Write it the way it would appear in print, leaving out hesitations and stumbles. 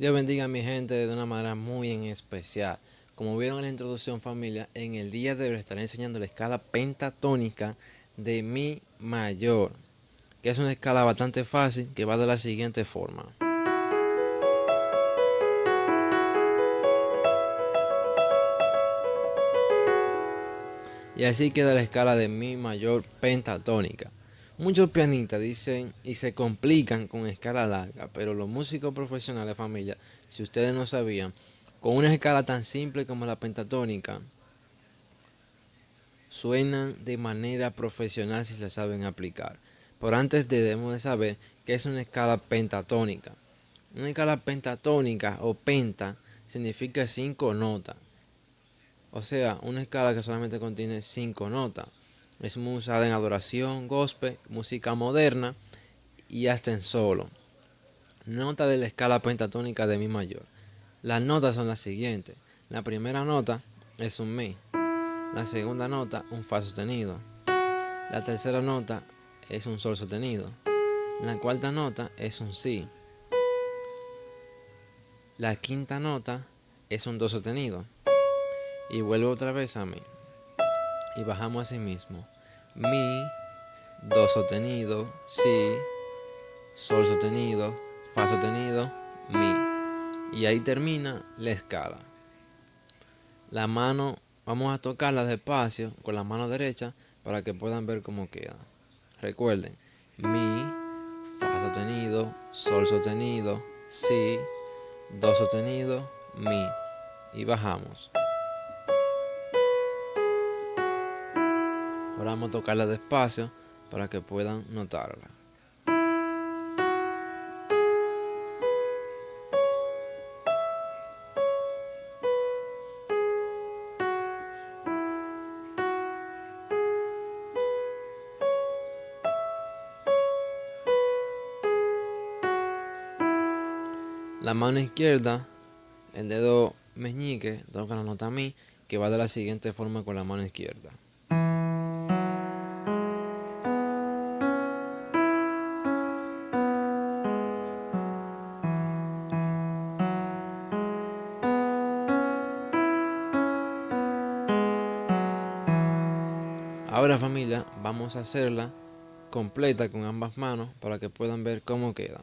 Dios bendiga a mi gente de una manera muy en especial. Como vieron en la introducción, familia, en el día de hoy les estaré enseñando la escala pentatónica de mi mayor, que es una escala bastante fácil que va de la siguiente forma. Y así queda la escala de mi mayor pentatónica. Muchos pianistas dicen y se complican con escala larga, pero los músicos profesionales, familia, si ustedes no sabían, con una escala tan simple como la pentatónica, suenan de manera profesional si la saben aplicar. Pero antes debemos de saber qué es una escala pentatónica. Una escala pentatónica o penta significa 5 notas. O sea, una escala que solamente contiene 5 notas. Es muy usada en adoración, gospel, música moderna y hasta en solo. Nota de la escala pentatónica de mi mayor. Las notas son las siguientes. La primera nota es un mi. La segunda nota un fa sostenido. La tercera nota es un sol sostenido. La cuarta nota es un si. La quinta nota es un do sostenido. Y vuelvo otra vez a mi. Y bajamos así mismo. Mi, do sostenido, si, sol sostenido, fa sostenido, mi. Y ahí termina la escala. La mano, vamos a tocarla despacio con la mano derecha para que puedan ver cómo queda. Recuerden, mi, fa sostenido, sol sostenido, si, do sostenido, mi. Y bajamos. Ahora vamos a tocarla despacio para que puedan notarla. La mano izquierda, el dedo meñique, toca la nota mi, que va de la siguiente forma con la mano izquierda. Ahora, familia, vamos a hacerla completa con ambas manos para que puedan ver cómo queda.